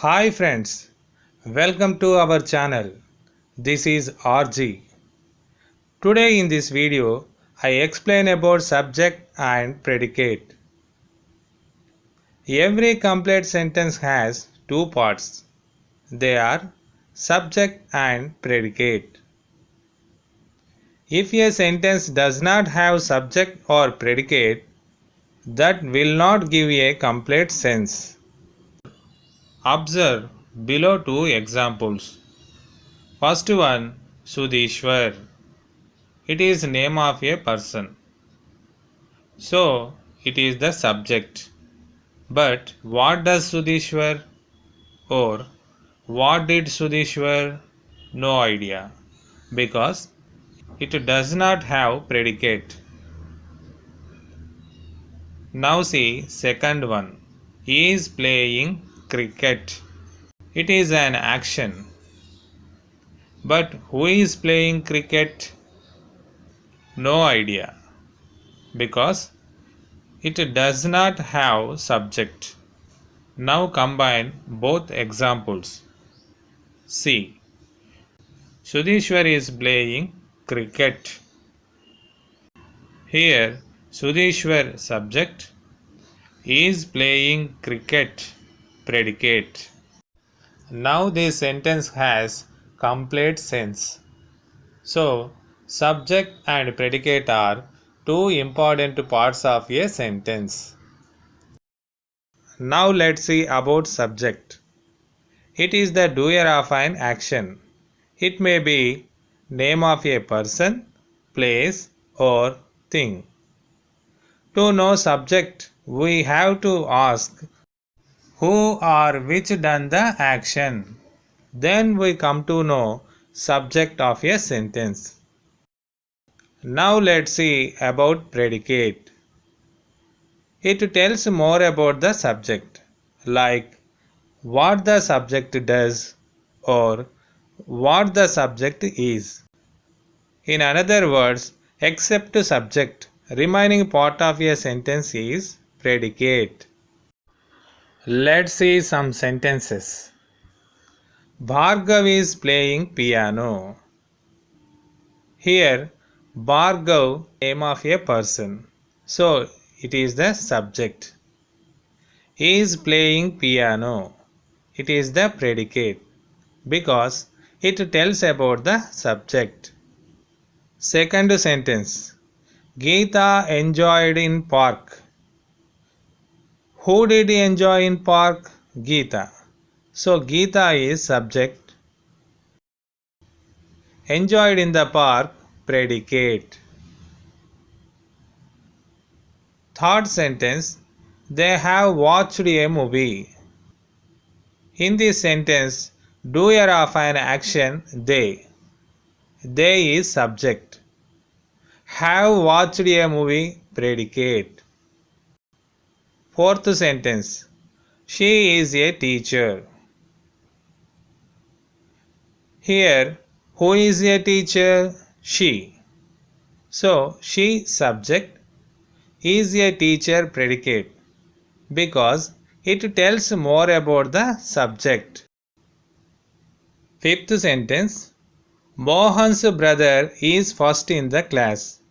Hi friends, welcome to our channel. This is RG. Today in this video, I explain about subject and predicate. Every complete sentence has two parts. They are subject and predicate. If a sentence does not have subject or predicate, that will not give a complete sense. Observe below two examples. First one, Sudhishwar. It is name of a person. So, it is the subject. But what does Sudhishwar or what did Sudhishwar? No idea. Because it does not have predicate. Now see second one. He is playing cricket. It is an action. But who is playing cricket? No idea. Because it does not have subject. Now combine both examples. See, Sudhishwar is playing cricket. Here, Sudhishwar subject is playing cricket predicate. Now this sentence has complete sense. So, subject and predicate are two important parts of a sentence. Now let's see about subject. It is the doer of an action. It may be name of a person, place or thing. To know subject, we have to ask who or which done the action. Then we come to know subject of a sentence. Now let's see about predicate. It tells more about the subject, like what the subject does or what the subject is. In other words, except subject, remaining part of a sentence is predicate. Let's see some sentences. Bhargav is playing piano. Here, Bhargav name of a person. So, it is the subject. He is playing piano. It is the predicate because it tells about the subject. Second sentence. Geeta enjoyed in park. Who did enjoy in park? Geeta. So Geeta is subject. Enjoyed in the park, predicate. Third sentence. They have watched a movie. In this sentence, doer of an action they. They is subject. Have watched a movie, predicate. Fourth sentence. She is a teacher. Here, who is a teacher? She. So, she subject is a teacher predicate because it tells more about the subject. Fifth sentence. Mohan's brother is first in the class.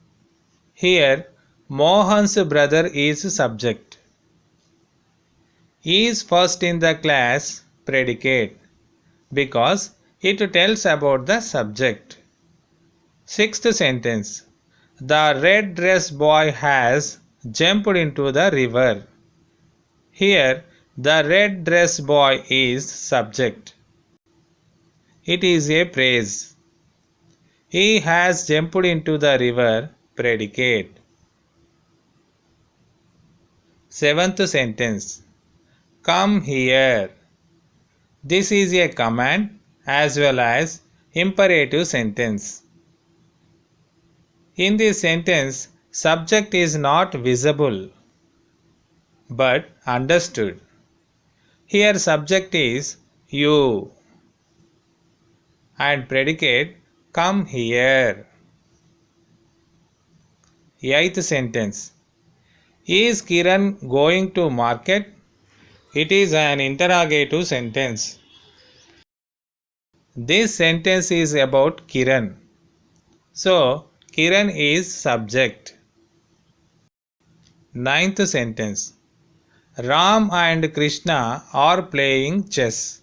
Here, Mohan's brother is subject. Is first in the class predicate because it tells about the subject. Sixth sentence. The red dress boy has jumped into the river. Here, the red dress boy is subject. It is a praise. He has jumped into the river, predicate. Seventh sentence. Come here. This is a command as well as imperative sentence. In this sentence, subject is not visible but understood. Here subject is you and predicate come here. Eighth sentence. Is Kiran going to market? It is an interrogative sentence. This sentence is about Kiran. So, Kiran is subject. Ninth sentence. Ram and Krishna are playing chess.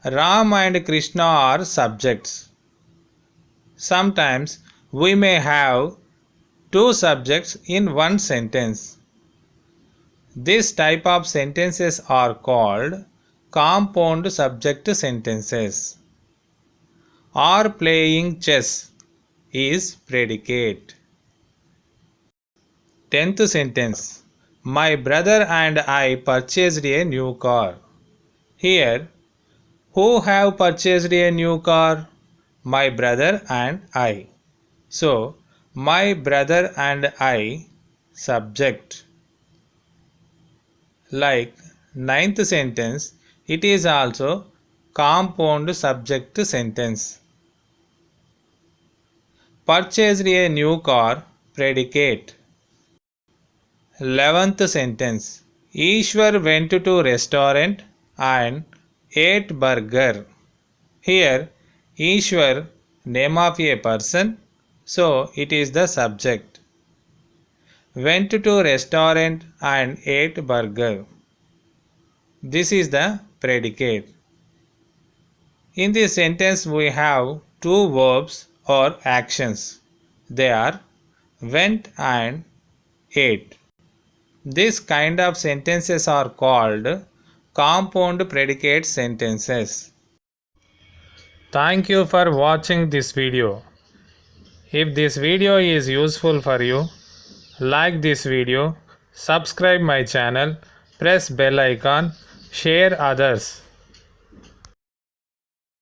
Ram and Krishna are subjects. Sometimes we may have two subjects in one sentence. This type of sentences are called compound subject sentences. Are playing chess is predicate. 10th sentence. My brother and I purchased a new car. Here, who have purchased a new car? My brother and I. So, my brother and I subject. Like ninth sentence, it is also compound subject sentence. Purchased a new car predicate. 11th sentence. Ishwar went to restaurant and ate burger. Here, Ishwar, name of a person, so it is the subject. Went to restaurant and ate burger. This is the predicate. In this sentence we have two verbs or actions. They are went and ate. This kind of sentences are called compound predicate sentences. Thank you for watching this video. If this video is useful for you, like this video, subscribe my channel, press bell icon, share others.